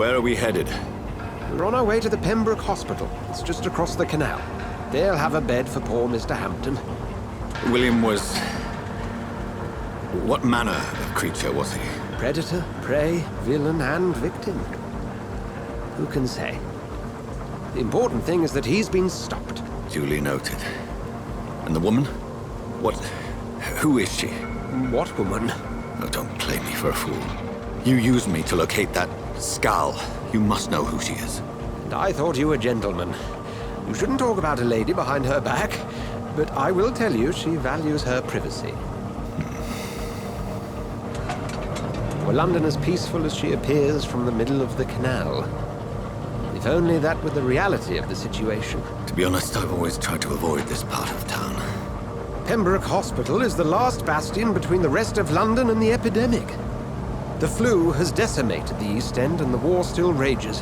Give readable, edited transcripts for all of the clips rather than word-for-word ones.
Where are we headed? We're on our way to the Pembroke Hospital. It's just across the canal. They'll have a bed for poor Mr. Hampton. William was... What manner of creature was he? Predator, prey, villain, and victim. Who can say? The important thing is that he's been stopped. Duly noted. And the woman? What... Who is she? What woman? Oh, don't play me for a fool. You used me to locate that skull. You must know who she is. And I thought you a gentleman. You shouldn't talk about a lady behind her back, but I will tell you she values her privacy. Were London as peaceful as she appears from the middle of the canal? If only that were the reality of the situation. To be honest, I've always tried to avoid this part of town. Pembroke Hospital is the last bastion between the rest of London and the epidemic. The flu has decimated the East End and the war still rages.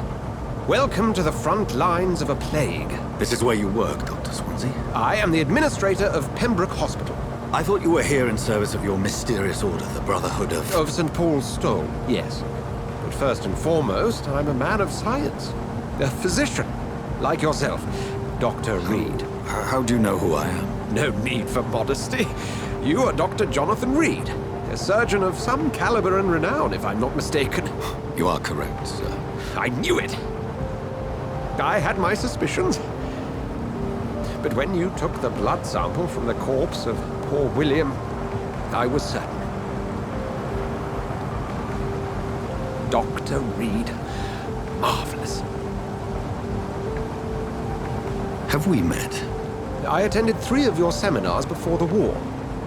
Welcome to the front lines of a plague. This is where you work, Dr. Swansea? I am the administrator of Pembroke Hospital. I thought you were here in service of your mysterious order, the Brotherhood of... Of St. Paul's Stole, yes. But first and foremost, I'm a man of science. A physician, like yourself, Dr. Reed. How do you know who I am? No need for modesty. You are Dr. Jonathan Reed, a surgeon of some caliber and renown, if I'm not mistaken. You are correct, sir. I knew it! I had my suspicions. But when you took the blood sample from the corpse of poor William, I was certain. Dr. Reed. Marvelous. Have we met? I attended 3 of your seminars before the war.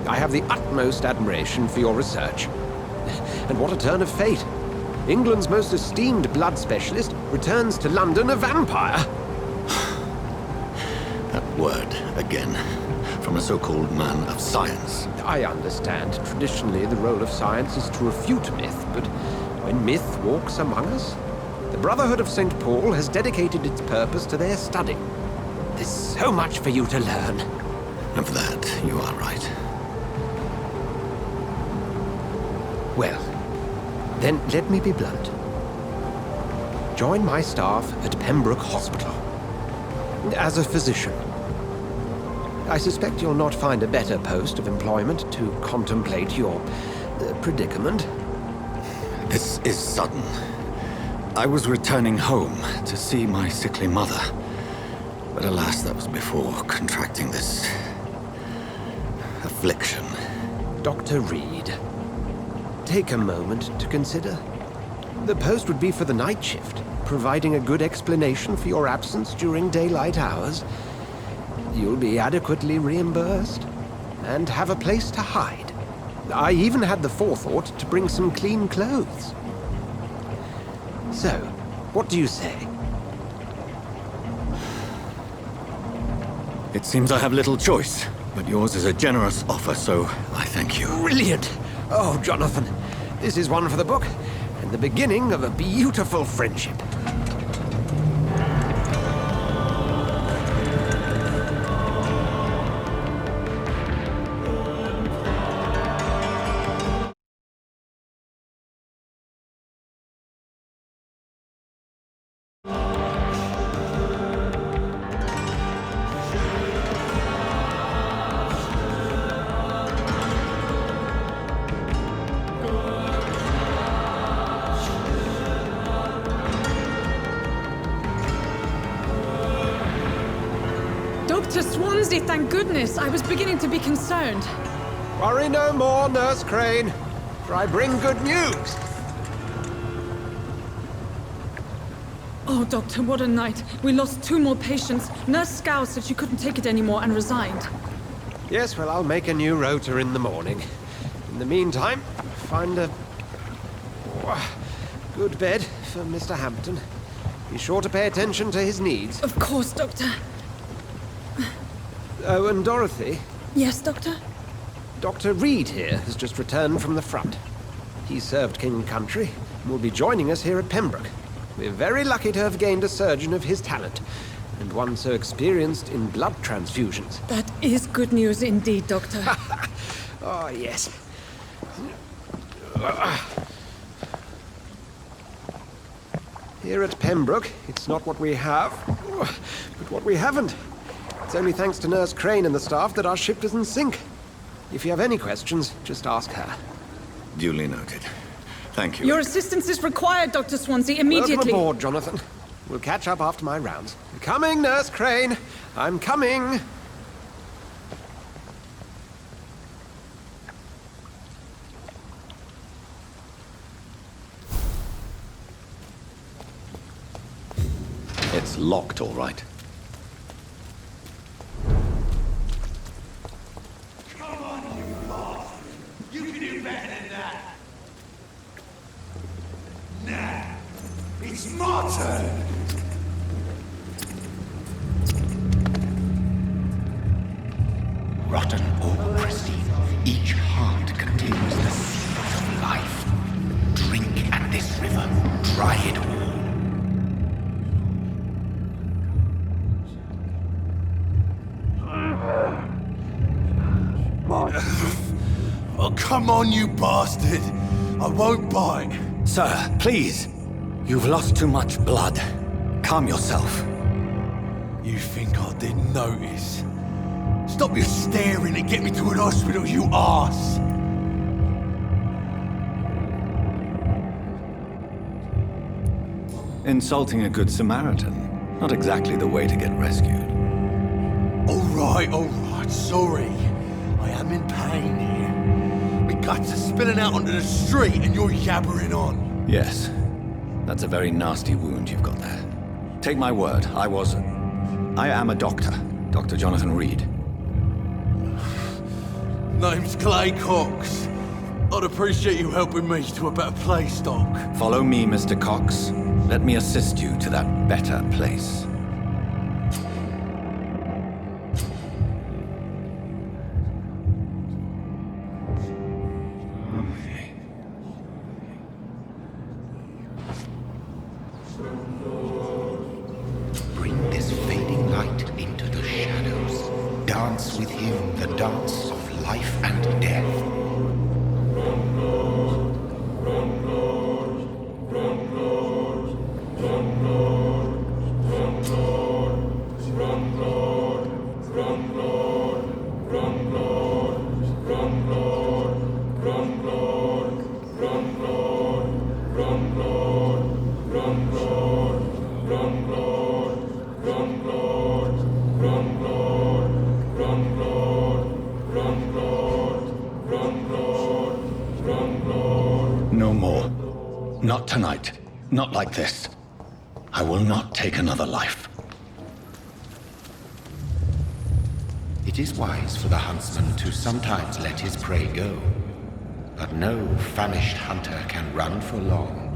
I have the utmost admiration for your research. And what a turn of fate. England's most esteemed blood specialist returns to London a vampire. That word, again, from a so-called man of science. I understand. Traditionally, the role of science is to refute myth, but when myth walks among us, the Brotherhood of St. Paul has dedicated its purpose to their study. There's so much for you to learn. Of that, you are right. Well, then let me be blunt. Join my staff at Pembroke Hospital. As a physician. I suspect you'll not find a better post of employment to contemplate your predicament. This is sudden. I was returning home to see my sickly mother. But alas, that was before contracting this... affliction. Dr. Reed, take a moment to consider. The post would be for the night shift, providing a good explanation for your absence during daylight hours. You'll be adequately reimbursed, and have a place to hide. I even had the forethought to bring some clean clothes. So, what do you say? It seems I have little choice, but yours is a generous offer, so I thank you. Brilliant! Oh, Jonathan, this is one for the book, and the beginning of a beautiful friendship. Dr. Swansea, thank goodness. I was beginning to be concerned. Worry no more, Nurse Crane, for I bring good news. Oh, Doctor, what a night. We lost 2 more patients. Nurse Scow said she couldn't take it anymore and resigned. Yes, well, I'll make a new rota in the morning. In the meantime, find a good bed for Mr. Hampton. Be sure to pay attention to his needs. Of course, Doctor. Oh, and Dorothy? Yes, Doctor? Dr. Reed here has just returned from the front. He served King and Country and will be joining us here at Pembroke. We're very lucky to have gained a surgeon of his talent, and one so experienced in blood transfusions. That is good news indeed, Doctor. Oh, yes. Here at Pembroke, it's not what we have, but what we haven't. It's only thanks to Nurse Crane and the staff that our ship doesn't sink. If you have any questions, just ask her. Duly noted. Thank you. Your assistance is required, Dr. Swansea, immediately. Welcome aboard, Jonathan. We'll catch up after my rounds. Coming, Nurse Crane. I'm coming. It's locked, all right. Come on, you lot. You can do better than that. Nah, it's my turn. Rotten or pristine, each heart contains the seeds of life. Drink at this river, try it all. Oh, come on, you bastard. I won't bite. Sir, please. You've lost too much blood. Calm yourself. You think I didn't notice? Stop your staring and get me to an hospital, you arse! Insulting a good Samaritan. Not exactly the way to get rescued. Alright, sorry. I am in pain here. My guts are spilling out onto the street and you're yabbering on. Yes. That's a very nasty wound you've got there. Take my word, I am a doctor. Dr. Jonathan Reed. Name's Clay Cox. I'd appreciate you helping me to a better place, Doc. Follow me, Mr. Cox. Let me assist you to that better place. Bring this fading light into the shadows. Dance with him the dance of life and death. No more. Not tonight. Not like this. I will not take another life. It is wise for the huntsman to sometimes let his prey go, but no famished hunter can run for long.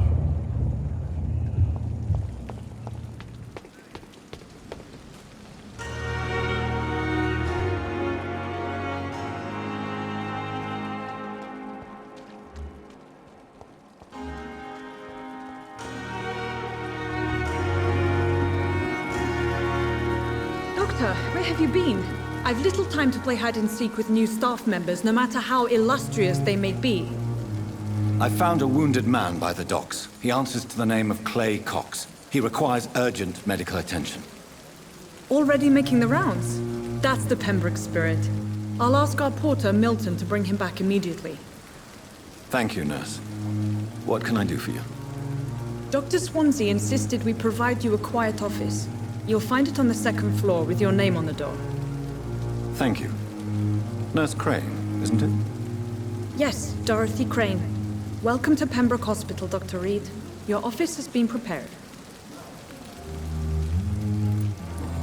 Doctor, where have you been? I've little time to play hide and seek with new staff members, no matter how illustrious they may be. I found a wounded man by the docks. He answers to the name of Clay Cox. He requires urgent medical attention. Already making the rounds? That's the Pembroke spirit. I'll ask our porter, Milton, to bring him back immediately. Thank you, nurse. What can I do for you? Dr. Swansea insisted we provide you a quiet office. You'll find it on the second floor with your name on the door. Thank you. Nurse Crane, isn't it? Yes, Dorothy Crane. Welcome to Pembroke Hospital, Dr. Reed. Your office has been prepared.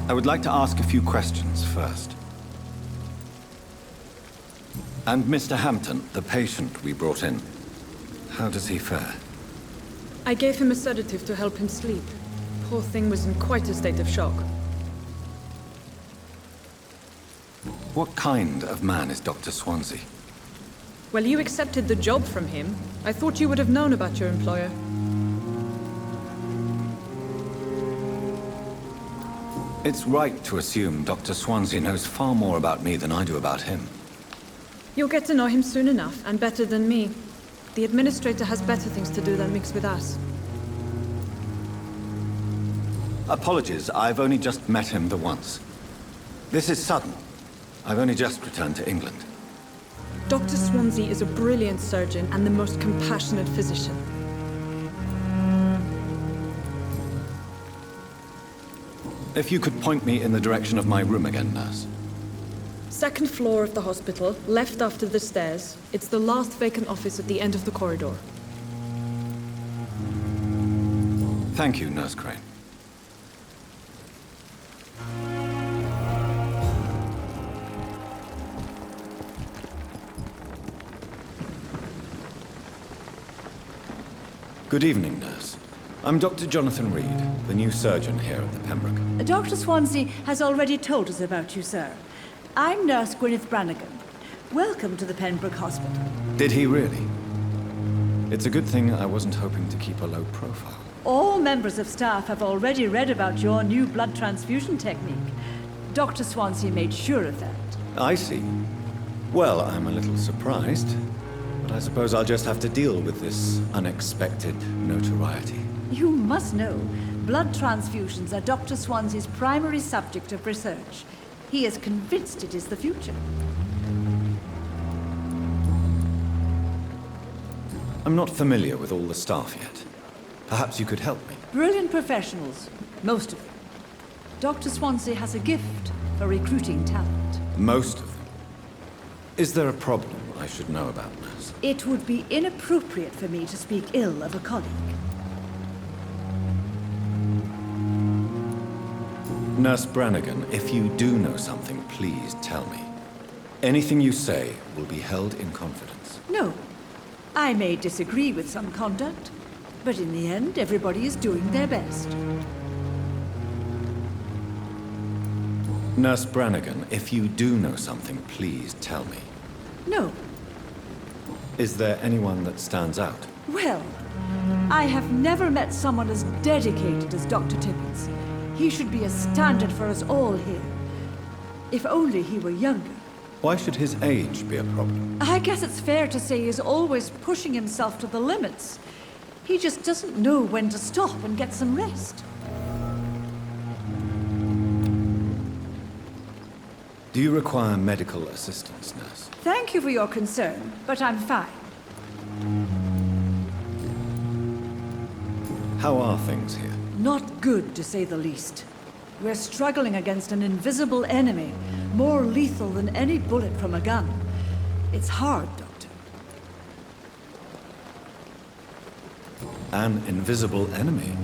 I would like to ask a few questions first. And Mr. Hampton, the patient we brought in, how does he fare? I gave him a sedative to help him sleep. Poor thing was in quite a state of shock. What kind of man is Dr. Swansea? Well, you accepted the job from him. I thought you would have known about your employer. It's right to assume Dr. Swansea knows far more about me than I do about him. You'll get to know him soon enough, and better than me. The administrator has better things to do than mix with us. Apologies, I've only just met him the once. This is Sutton. I've only just returned to England. Dr. Swansea is a brilliant surgeon and the most compassionate physician. If you could point me in the direction of my room again, nurse. Second floor of the hospital, left after the stairs. It's the last vacant office at the end of the corridor. Thank you, Nurse Crane. Good evening, nurse. I'm Dr. Jonathan Reed, the new surgeon here at the Pembroke. Dr. Swansea has already told us about you, sir. I'm Nurse Gwyneth Brannigan. Welcome to the Pembroke Hospital. Did he really? It's a good thing I wasn't hoping to keep a low profile. All members of staff have already read about your new blood transfusion technique. Dr. Swansea made sure of that. I see. Well, I'm a little surprised, but I suppose I'll just have to deal with this unexpected notoriety. You must know, blood transfusions are Dr. Swansea's primary subject of research. He is convinced it is the future. I'm not familiar with all the staff yet. Perhaps you could help me. Brilliant professionals, most of them. Dr. Swansea has a gift for recruiting talent. Most of them. Is there a problem I should know about, nurse? It would be inappropriate for me to speak ill of a colleague. Nurse Brannigan, if you do know something, please tell me. Anything you say will be held in confidence. No. I may disagree with some conduct, but in the end, everybody is doing their best. Nurse Brannigan, if you do know something, please tell me. No. Is there anyone that stands out? Well, I have never met someone as dedicated as Dr. Tippett. He should be a standard for us all here. If only he were younger. Why should his age be a problem? I guess it's fair to say he's always pushing himself to the limits. He just doesn't know when to stop and get some rest. Do you require medical assistance, nurse? Thank you for your concern, but I'm fine. How are things here? Not good, to say the least. We're struggling against an invisible enemy, more lethal than any bullet from a gun. It's hard, Doctor. An invisible enemy?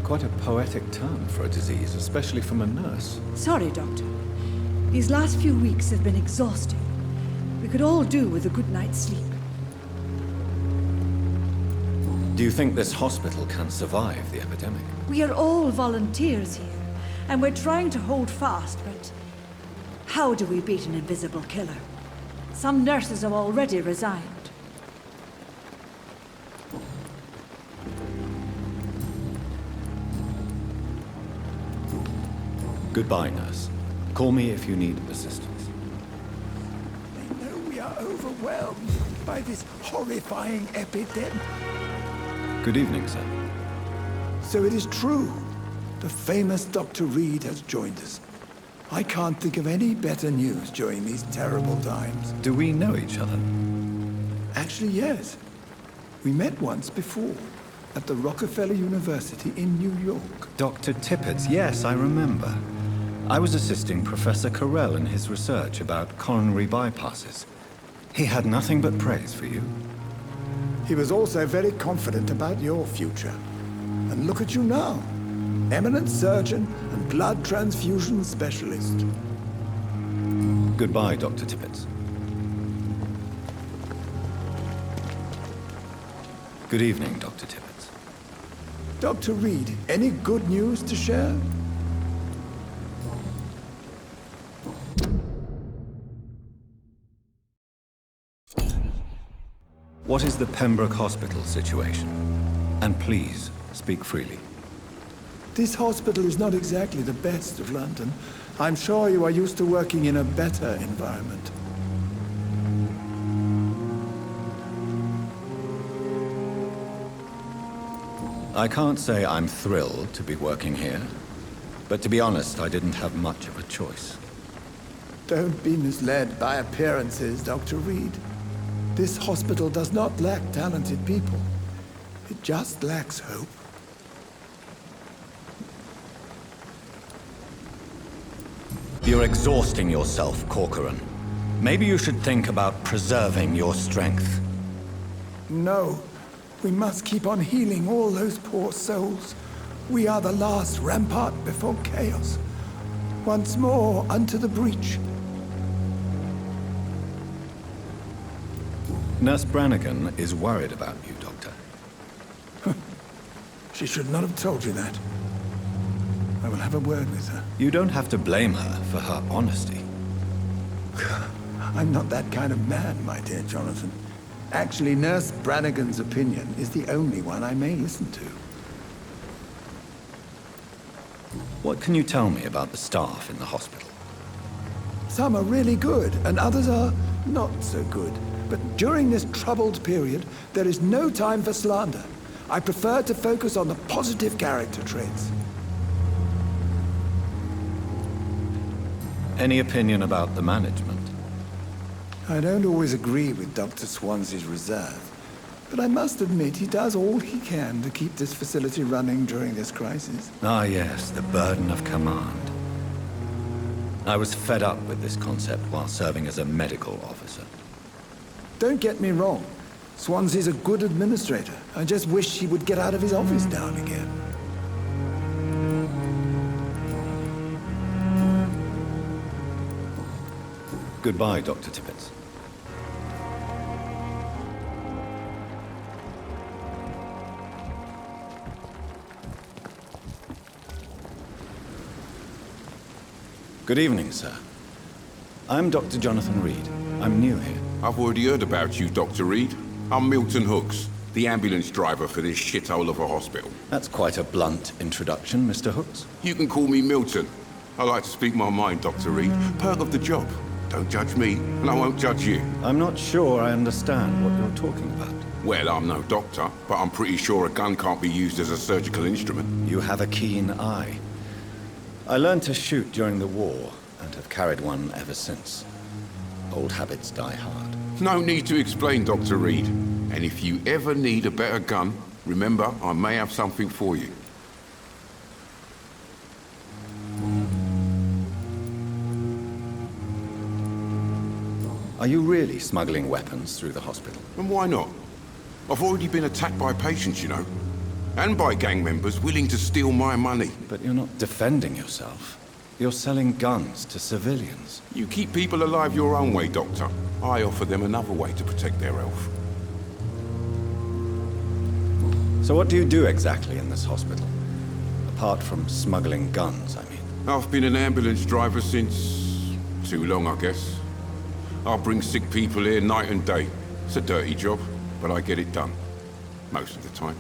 Quite a poetic term for a disease, especially from a nurse. Sorry, Doctor. These last few weeks have been exhausting. We could all do with a good night's sleep. Do you think this hospital can survive the epidemic? We are all volunteers here, and we're trying to hold fast, but how do we beat an invisible killer? Some nurses have already resigned. Goodbye, nurse. Call me if you need assistance. They know we are overwhelmed by this horrifying epidemic. Good evening, sir. So it is true. The famous Dr. Reed has joined us. I can't think of any better news during these terrible times. Do we know each other? Actually, yes. We met once before, at the Rockefeller University in New York. Dr. Tippett, yes, I remember. I was assisting Professor Carell in his research about coronary bypasses. He had nothing but praise for you. He was also very confident about your future. And look at you now. Eminent surgeon and blood transfusion specialist. Goodbye, Dr. Tippett. Good evening, Dr. Tippett. Dr. Reed, any good news to share? What is the Pembroke Hospital situation? And please, speak freely. This hospital is not exactly the best of London. I'm sure you are used to working in a better environment. I can't say I'm thrilled to be working here, but to be honest, I didn't have much of a choice. Don't be misled by appearances, Dr. Reed. This hospital does not lack talented people. It just lacks hope. You're exhausting yourself, Corcoran. Maybe you should think about preserving your strength. No, we must keep on healing all those poor souls. We are the last rampart before chaos. Once more unto the breach. Nurse Brannigan is worried about you, Doctor. She should not have told you that. I will have a word with her. You don't have to blame her for her honesty. I'm not that kind of man, my dear Jonathan. Actually, Nurse Brannigan's opinion is the only one I may listen to. What can you tell me about the staff in the hospital? Some are really good, and others are not so good. But during this troubled period, there is no time for slander. I prefer to focus on the positive character traits. Any opinion about the management? I don't always agree with Dr. Swansea's reserve, but I must admit he does all he can to keep this facility running during this crisis. Ah yes, the burden of command. I was fed up with this concept while serving as a medical officer. Don't get me wrong. Swansea's a good administrator. I just wish he would get out of his office now and again. Goodbye, Dr. Tippett. Good evening, sir. I'm Dr. Jonathan Reed. I'm new here. I've already heard about you, Dr. Reed. I'm Milton Hooks, the ambulance driver for this shithole of a hospital. That's quite a blunt introduction, Mr. Hooks. You can call me Milton. I like to speak my mind, Dr. Reed. Perk of the job. Don't judge me, and I won't judge you. I'm not sure I understand what you're talking about. Well, I'm no doctor, but I'm pretty sure a gun can't be used as a surgical instrument. You have a keen eye. I learned to shoot during the war, and have carried one ever since. Old habits die hard. No need to explain, Dr. Reed. And if you ever need a better gun, remember, I may have something for you. Are you really smuggling weapons through the hospital? And why not? I've already been attacked by patients, you know. And by gang members willing to steal my money. But you're not defending yourself. You're selling guns to civilians. You keep people alive your own way, Doctor. I offer them another way to protect their health. So what do you do exactly in this hospital? Apart from smuggling guns, I mean. I've been an ambulance driver since... too long, I guess. I bring sick people here night and day. It's a dirty job, but I get it done. Most of the time.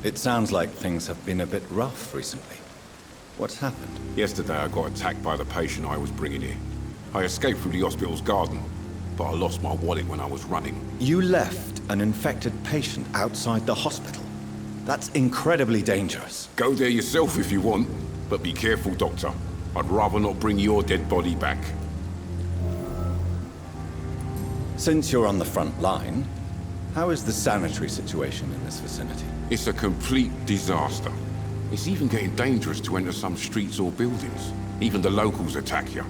It sounds like things have been a bit rough recently. What's happened? Yesterday I got attacked by the patient I was bringing here. I escaped through the hospital's garden, but I lost my wallet when I was running. You left an infected patient outside the hospital? That's incredibly dangerous. Go there yourself if you want, but be careful, Doctor. I'd rather not bring your dead body back. Since you're on the front line, how is the sanitary situation in this vicinity? It's a complete disaster. It's even getting dangerous to enter some streets or buildings. Even the locals attack you.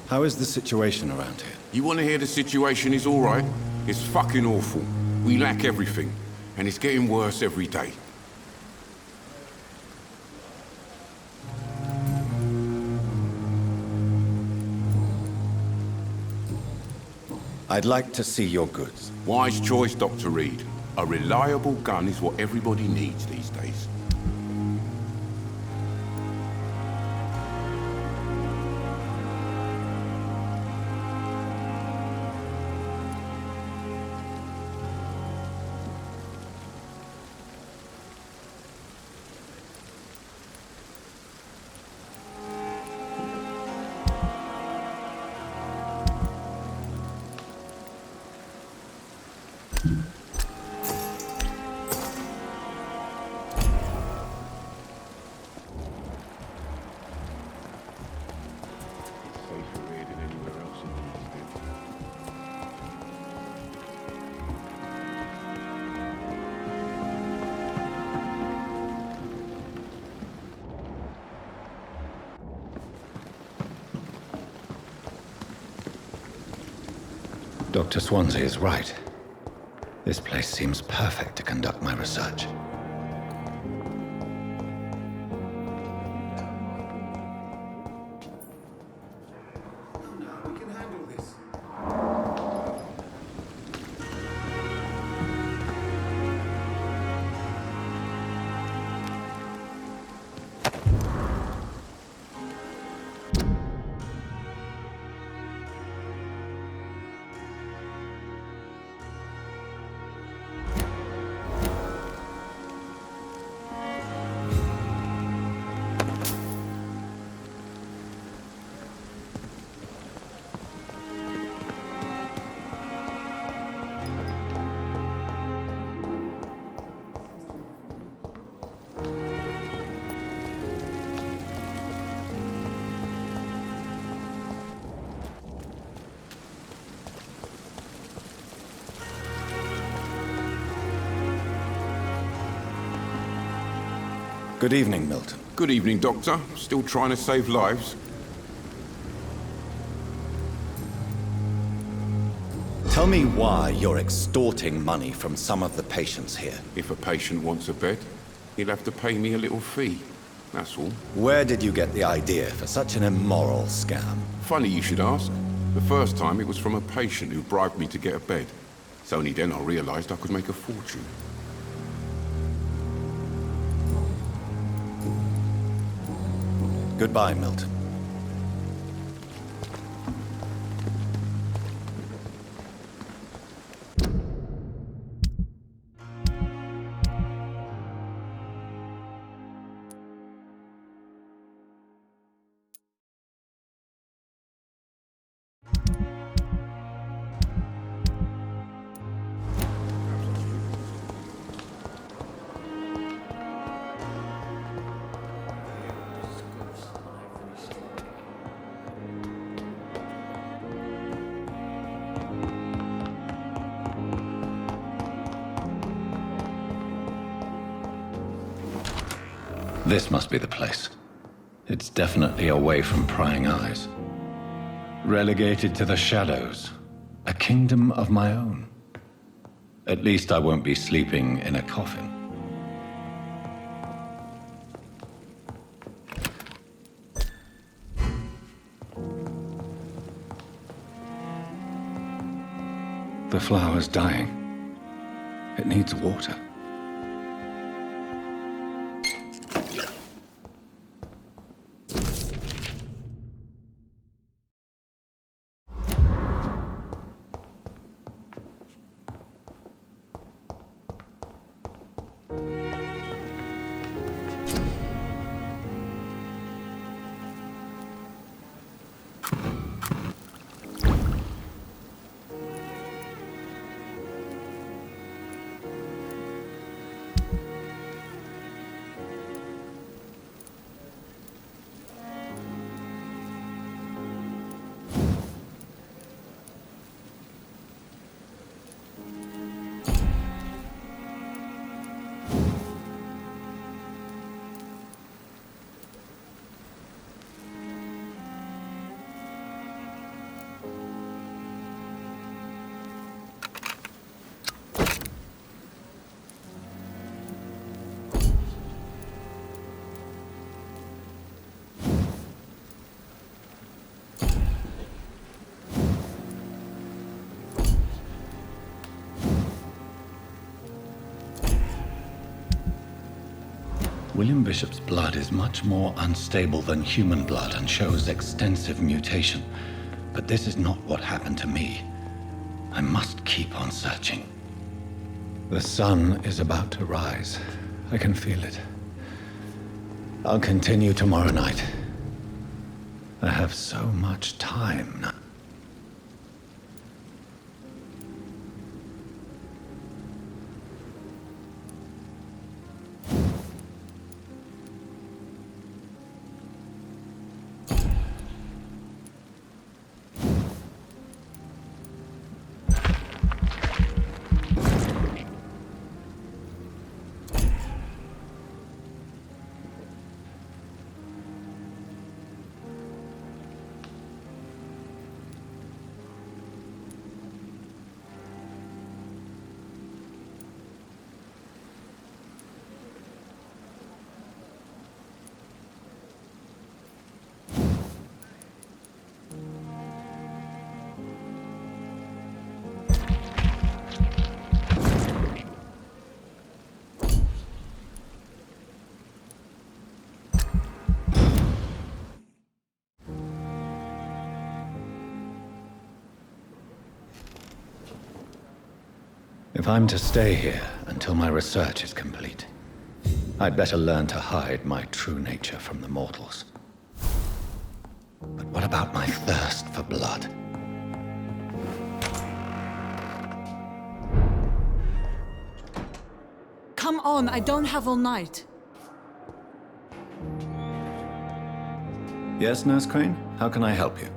How is the situation around here? You want to hear the situation is all right? It's fucking awful. We lack everything, and it's getting worse every day. I'd like to see your goods. Wise choice, Dr. Reed. A reliable gun is what everybody needs these days. Dr. Swansea is right. This place seems perfect to conduct my research. We can handle this. Good evening, Milton. Good evening, Doctor. Still trying to save lives? Tell me why you're extorting money from some of the patients here. If a patient wants a bed, he'll have to pay me a little fee. That's all. Where did you get the idea for such an immoral scam? Funny you should ask. The first time it was from a patient who bribed me to get a bed. It's only then I realized I could make a fortune. Goodbye, Milton. This must be the place. It's definitely away from prying eyes. Relegated to the shadows. A kingdom of my own. At least I won't be sleeping in a coffin. The flower's dying. It needs water. William Bishop's blood is much more unstable than human blood and shows extensive mutation. But this is not what happened to me. I must keep on searching. The sun is about to rise. I can feel it. I'll continue tomorrow night. I have so much time now. If I'm to stay here until my research is complete, I'd better learn to hide my true nature from the mortals. But what about my thirst for blood? Come on, I don't have all night. Yes, Nurse Crane? How can I help you?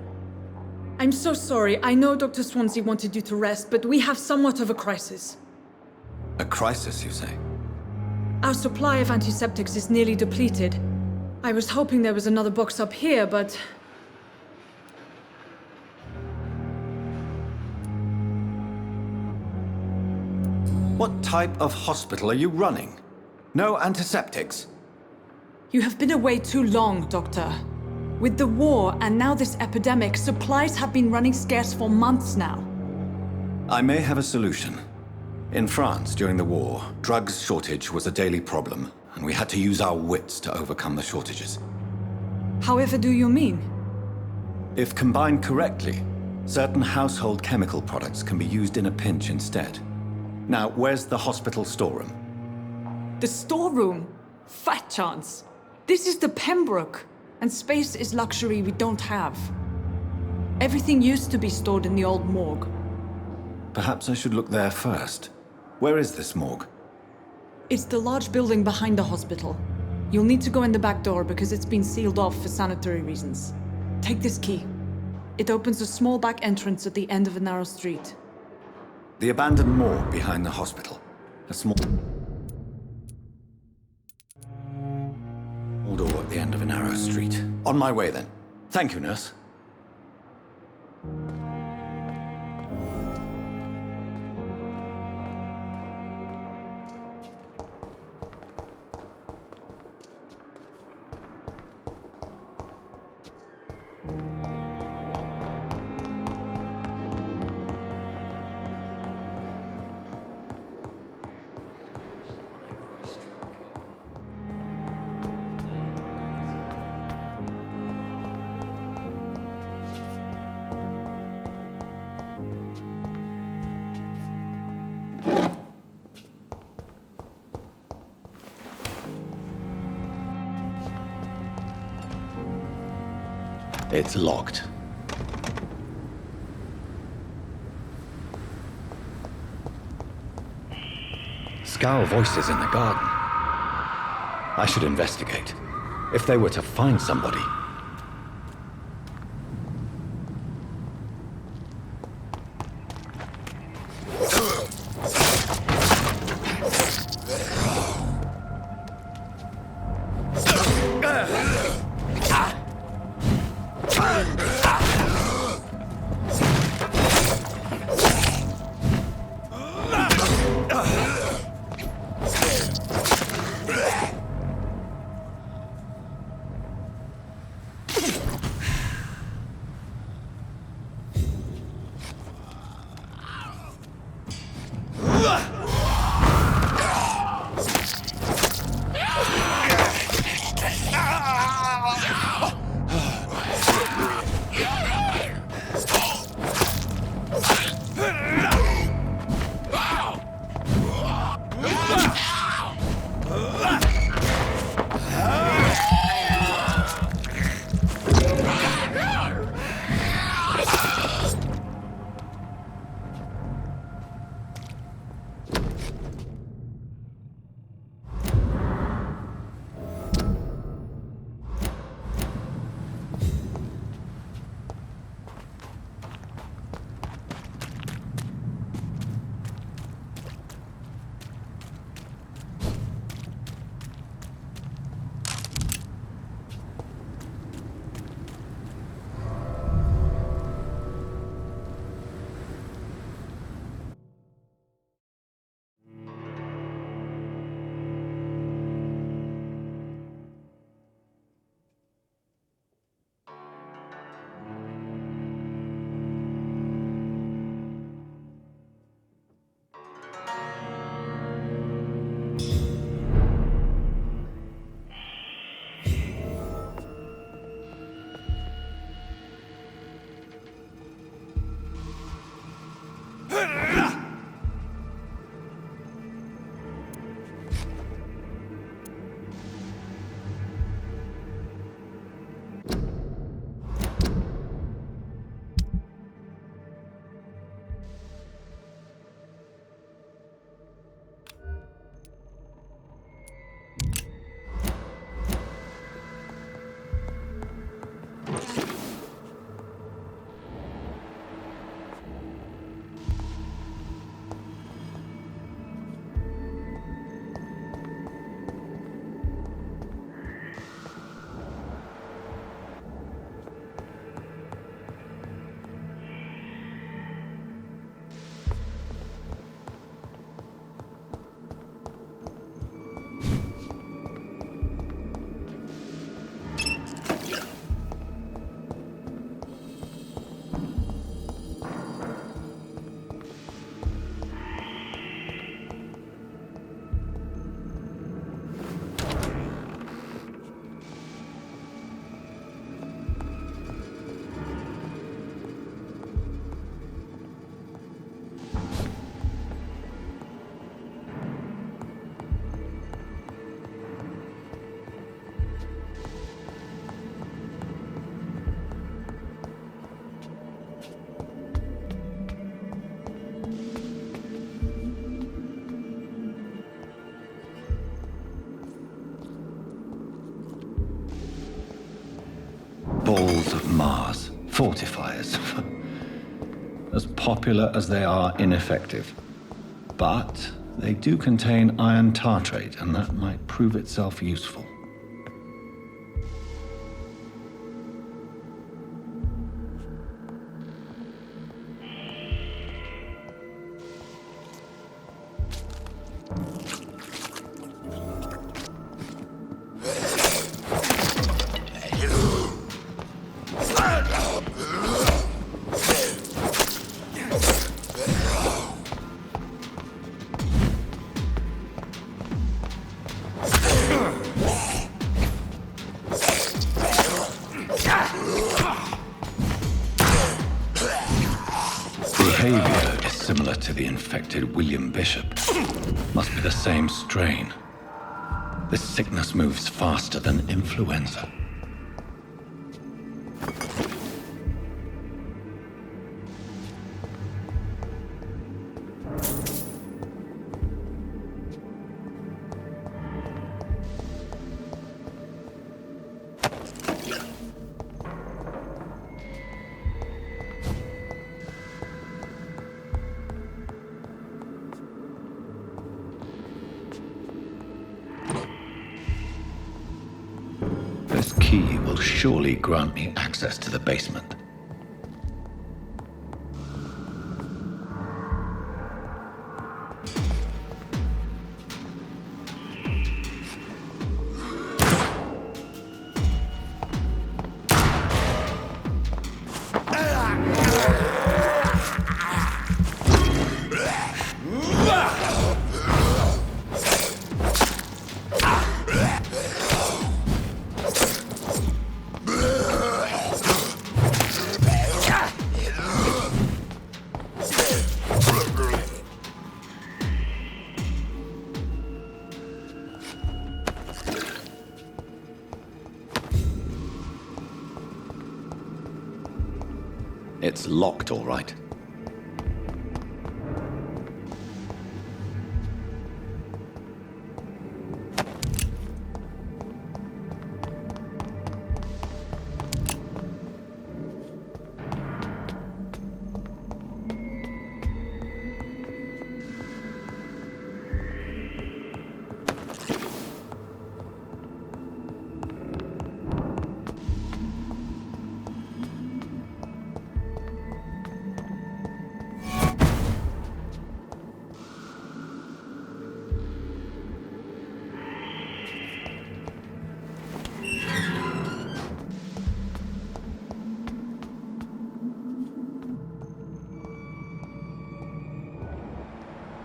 I'm so sorry. I know Dr. Swansea wanted you to rest, but we have somewhat of a crisis. A crisis, you say? Our supply of antiseptics is nearly depleted. I was hoping there was another box up here, but... What type of hospital are you running? No antiseptics? You have been away too long, Doctor. With the war and now this epidemic, supplies have been running scarce for months now. I may have a solution. In France, during the war, drugs shortage was a daily problem, and we had to use our wits to overcome the shortages. However do you mean? If combined correctly, certain household chemical products can be used in a pinch instead. Now, where's the hospital storeroom? The storeroom? Fat chance. This is the Pembroke, and space is luxury we don't have. Everything used to be stored in the old morgue. Perhaps I should look there first. Where is this morgue? It's the large building behind the hospital. You'll need to go in the back door because it's been sealed off for sanitary reasons. Take this key. It opens a small back entrance at the end of a narrow street. The abandoned morgue behind the hospital. A small door at the end of a narrow street. On my way then. Thank you, nurse. It's locked. Scowl voices in the garden. I should investigate. If they were to find somebody. balls of Mars, fortifiers. As popular as they are ineffective. But they do contain iron tartrate, and that might prove itself useful. Behavior is similar to the infected William Bishop. Must be the same strain. This sickness moves faster than influenza. This key will surely grant me access to the basement. It's locked, all right.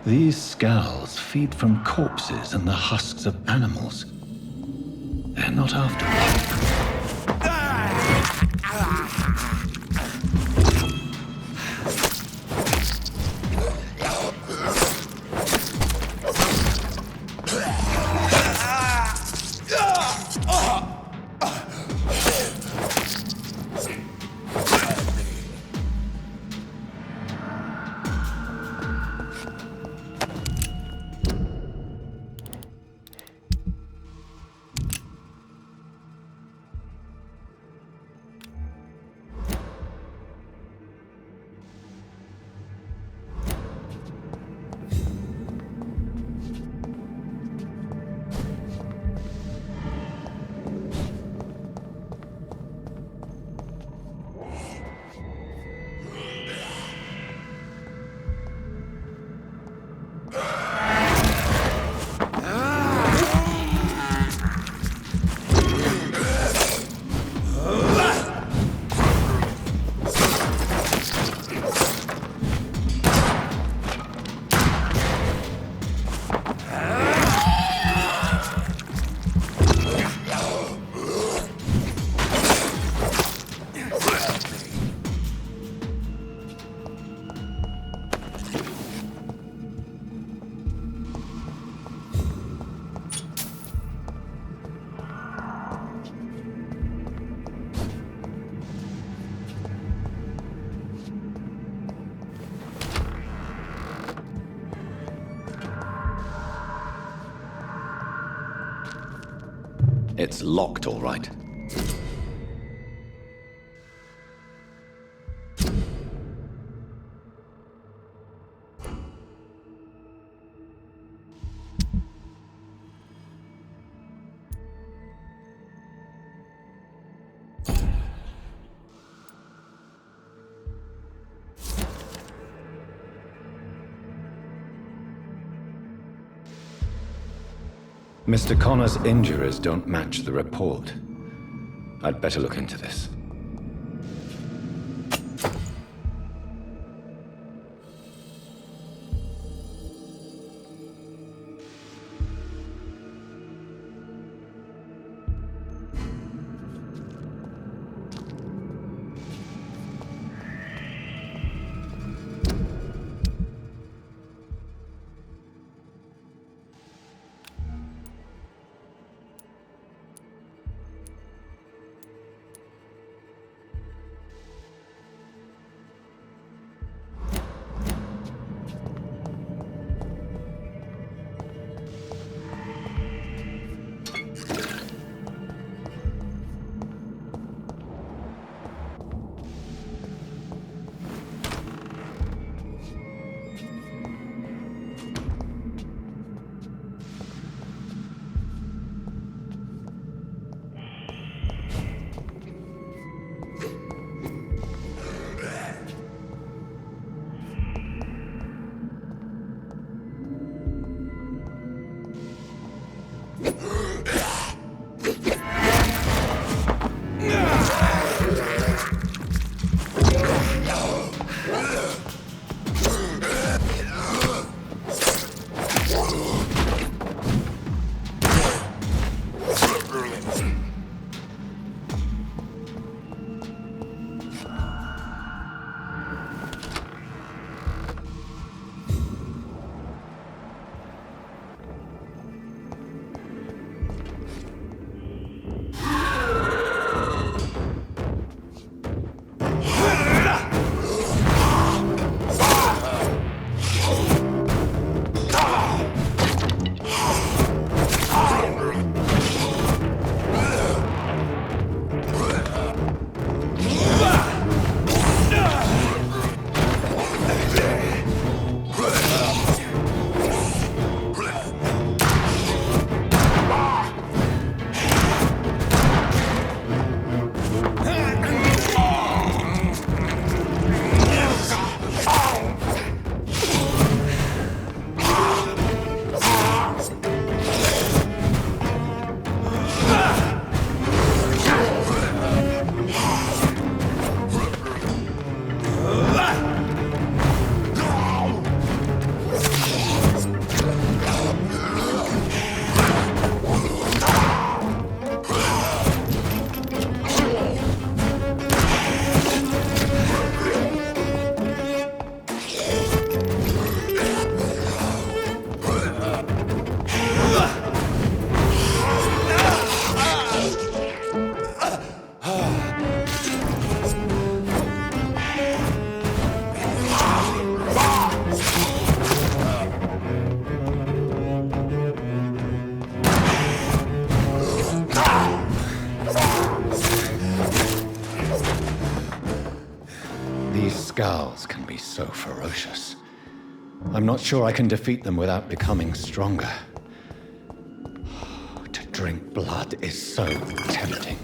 These scowls feed from corpses and the husks of animals. They're not after me. It's locked, all right. Mr. Connor's injuries don't match the report. I'd better look into this. Skulls can be so ferocious. I'm not sure I can defeat them without becoming stronger. To drink blood is so tempting.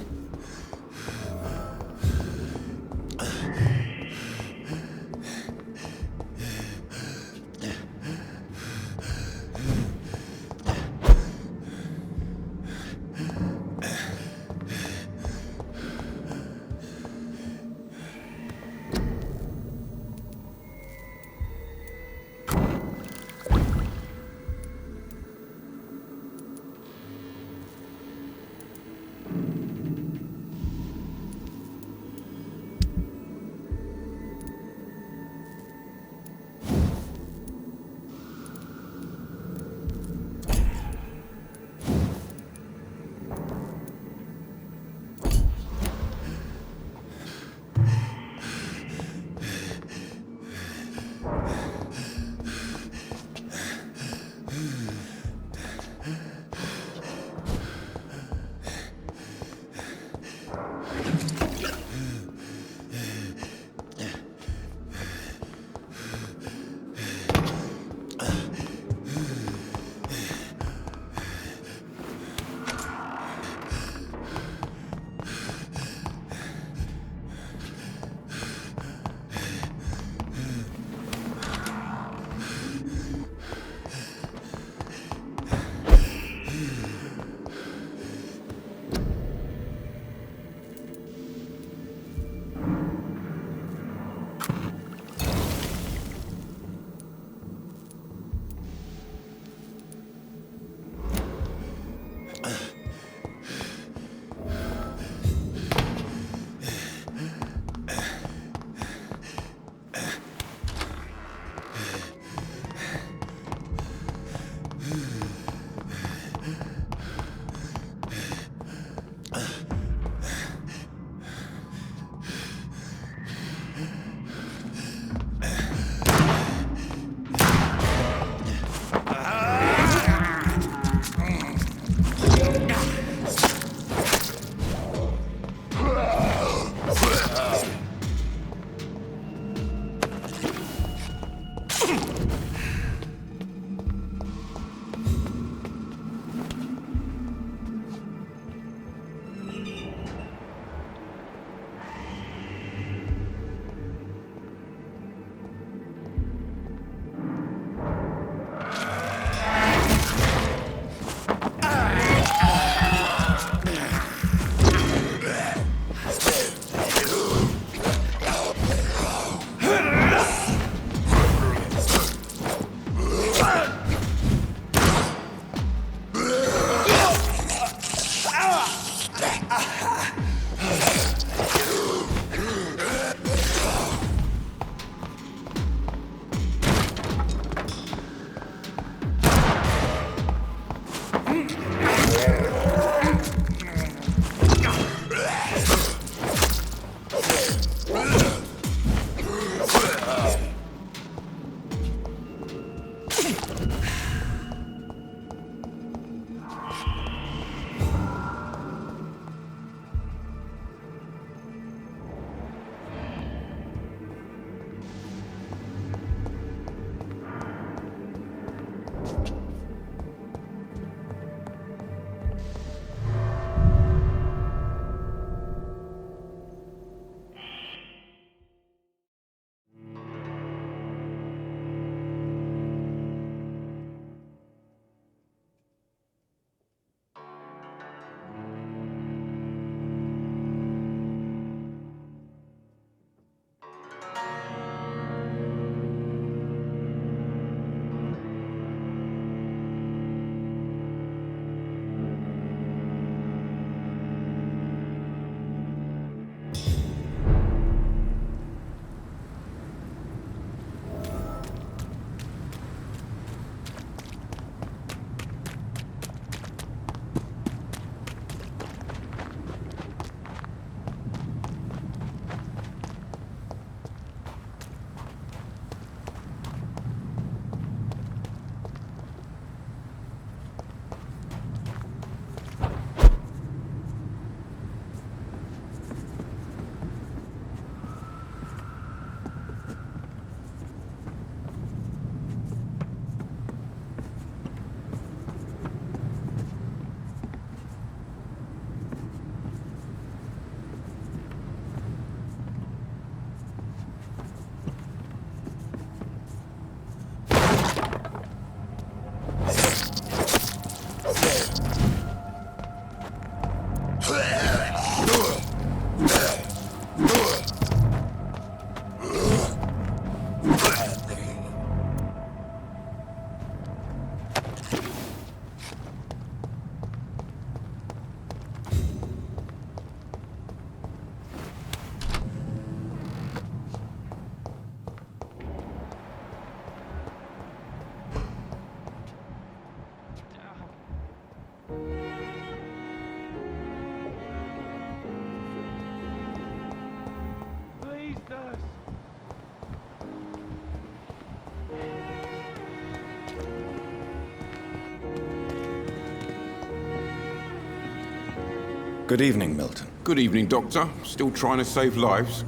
Good evening, Milton. Good evening, Doctor. Still trying to save lives?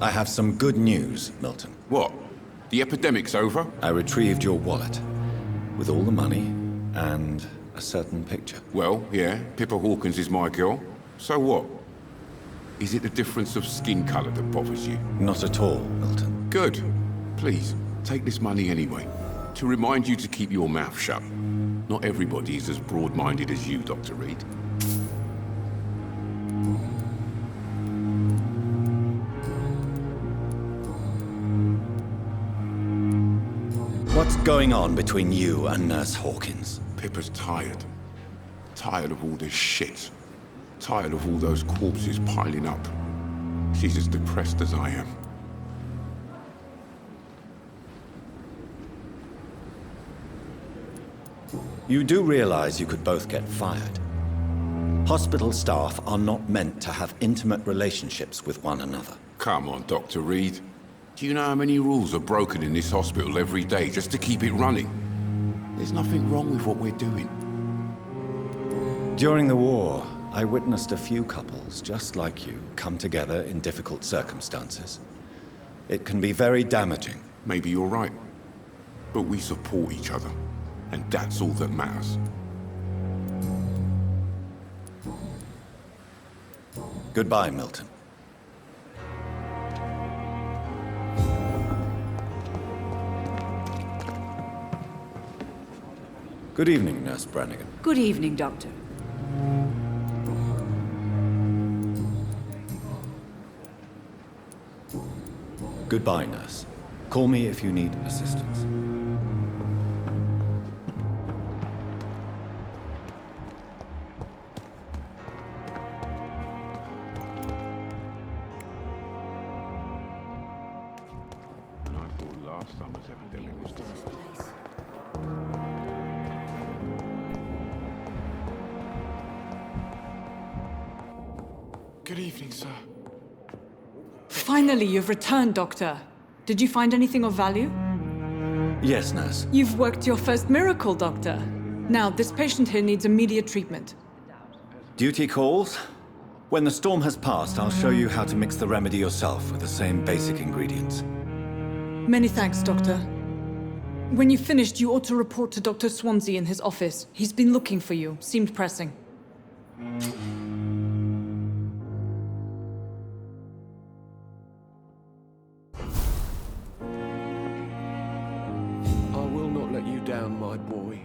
I have some good news, Milton. What? The epidemic's over? I retrieved your wallet with all the money and a certain picture. Well, yeah, Pippa Hawkins is my girl. So what? Is it the difference of skin color that bothers you? Not at all, Milton. Good. Please, take this money anyway. To remind you to keep your mouth shut. Not everybody is as broad-minded as you, Dr. Reed. What's going on between you and Nurse Hawkins? Pippa's tired. Tired of all this shit. Tired of all those corpses piling up. She's as depressed as I am. You do realize you could both get fired. Hospital staff are not meant to have intimate relationships with one another. Come on, Dr. Reed. Do you know how many rules are broken in this hospital every day just to keep it running? There's nothing wrong with what we're doing. During the war, I witnessed a few couples just like you come together in difficult circumstances. It can be very damaging. Maybe you're right. But we support each other. And that's all that matters. Goodbye, Milton. Good evening, Nurse Brannigan. Good evening, Doctor. Goodbye, Nurse. Call me if you need assistance. Good evening, sir. Finally, you've returned, Doctor. Did you find anything of value? Yes, nurse. You've worked your first miracle, Doctor. Now, this patient here needs immediate treatment. Duty calls. When the storm has passed, I'll show you how to mix the remedy yourself with the same basic ingredients. Many thanks, Doctor. When you've finished, you ought to report to Dr. Swansea in his office. He's been looking for you. Seemed pressing. I will not let you down, my boy.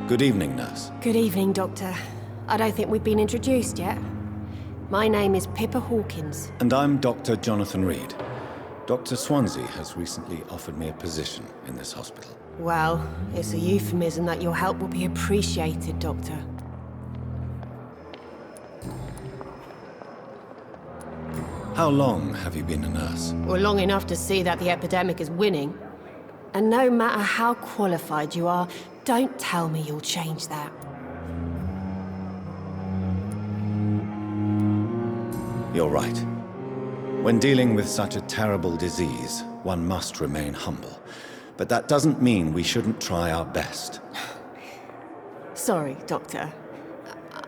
Good evening, nurse. Good evening, Doctor. I don't think we've been introduced yet. My name is Pippa Hawkins. And I'm Dr. Jonathan Reed. Dr. Swansea has recently offered me a position in this hospital. Well, it's a euphemism that your help will be appreciated, Doctor. How long have you been a nurse? Well, long enough to see that the epidemic is winning. And no matter how qualified you are, don't tell me you'll change that. You're right. When dealing with such a terrible disease, one must remain humble. But that doesn't mean we shouldn't try our best. Sorry, Doctor.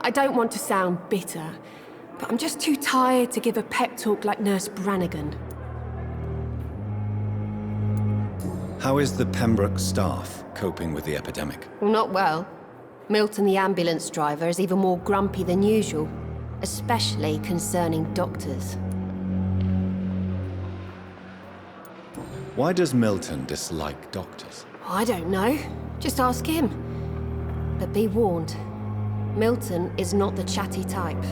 I don't want to sound bitter, but I'm just too tired to give a pep talk like Nurse Brannigan. How is the Pembroke staff coping with the epidemic? Well, not well. Milton, the ambulance driver, is even more grumpy than usual, especially concerning doctors. Why does Milton dislike doctors? I don't know. Just ask him. But be warned, Milton is not the chatty type.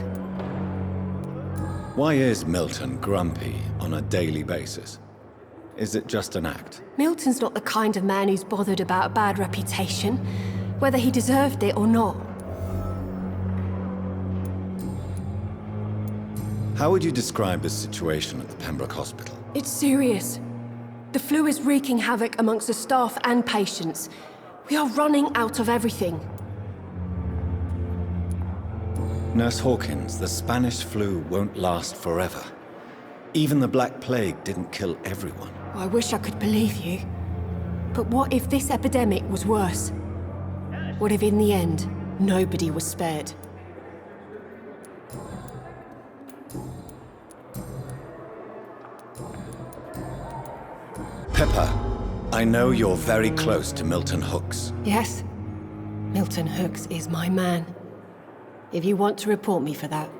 Why is Milton grumpy on a daily basis? Is it just an act? Milton's not the kind of man who's bothered about a bad reputation, whether he deserved it or not. How would you describe the situation at the Pembroke Hospital? It's serious. The flu is wreaking havoc amongst the staff and patients. We are running out of everything. Nurse Hawkins, the Spanish flu won't last forever. Even the Black Plague didn't kill everyone. I wish I could believe you. But what if this epidemic was worse? What if in the end, nobody was spared? Pippa, I know you're very close to Milton Hooks. Yes, Milton Hooks is my man. If you want to report me for that,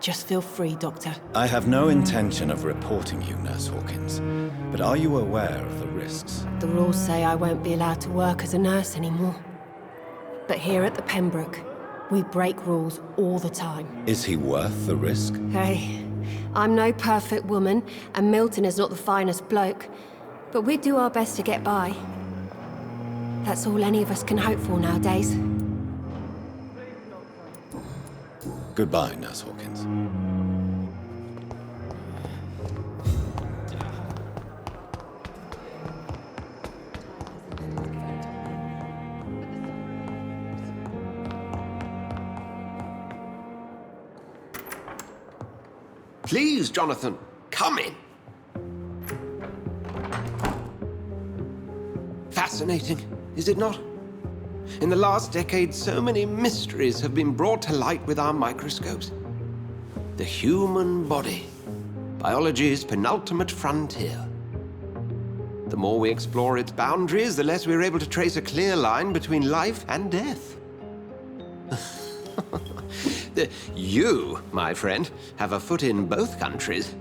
just feel free, Doctor. I have no intention of reporting you, Nurse Hawkins. But are you aware of the risks? The rules say I won't be allowed to work as a nurse anymore. But here at the Pembroke, we break rules all the time. Is he worth the risk? Hey, I'm no perfect woman, and Milton is not the finest bloke. But we do our best to get by. That's all any of us can hope for nowadays. Goodbye, Nurse Hawkins. Please, Jonathan, come in. Fascinating, is it not? In the last decade, so many mysteries have been brought to light with our microscopes. The human body, biology's penultimate frontier. The more we explore its boundaries, the less we're able to trace a clear line between life and death. You, my friend, have a foot in both countries.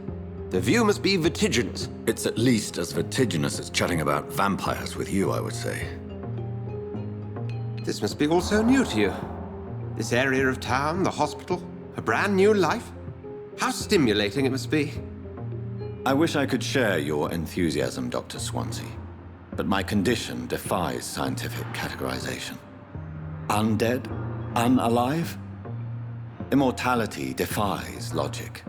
The view must be vertiginous. It's at least as vertiginous as chatting about vampires with you, I would say. This must be all so new to you. This area of town, the hospital, a brand new life. How stimulating it must be. I wish I could share your enthusiasm, Dr. Swansea. but my condition defies scientific categorization. Undead? Unalive? Immortality defies logic.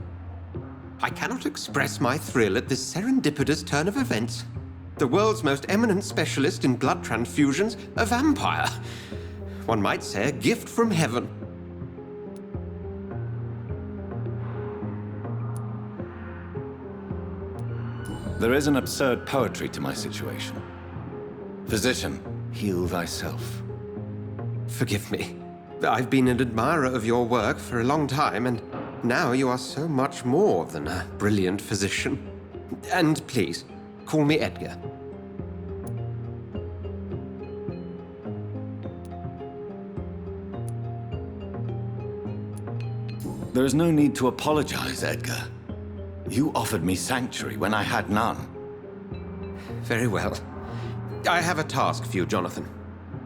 I cannot express my thrill at this serendipitous turn of events. The world's most eminent specialist in blood transfusions, a vampire. One might say a gift from heaven. There is an absurd poetry to my situation. Physician, heal thyself. Forgive me. I've been an admirer of your work for a long time, and now you are so much more than a brilliant physician. And please, call me Edgar. There is no need to apologize, Edgar. You offered me sanctuary when I had none. Very well. I have a task for you, Jonathan.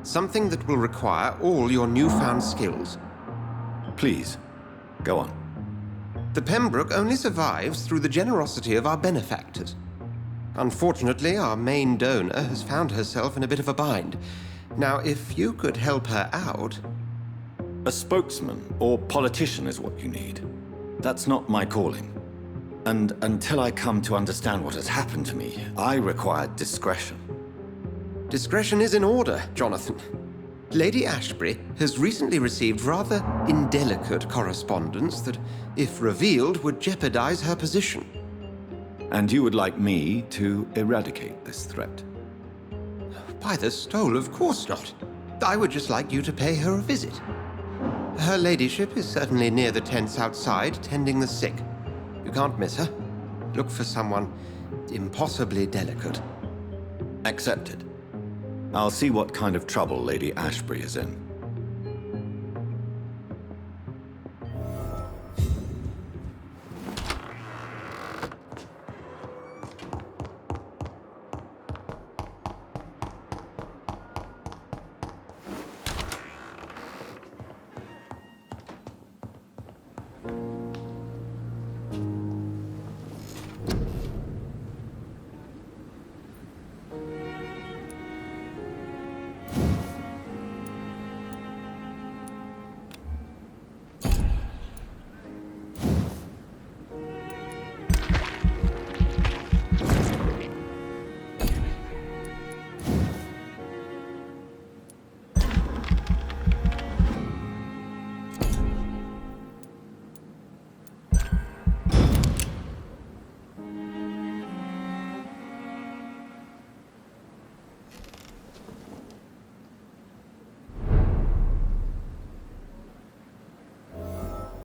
Something that will require all your newfound skills. Please, go on. The Pembroke only survives through the generosity of our benefactors. Unfortunately, our main donor has found herself in a bit of a bind. Now, if you could help her out... A spokesman or politician is what you need. That's not my calling. And until I come to understand what has happened to me, I require discretion. Discretion is in order, Jonathan. Lady Ashbury has recently received rather indelicate correspondence that, if revealed, would jeopardize her position. And you would like me to eradicate this threat? By the stole, of course not. I would just like you to pay her a visit. Her ladyship is certainly near the tents outside, tending the sick. You can't miss her. Look for someone impossibly delicate. Accepted. I'll see what kind of trouble Lady Ashbury is in.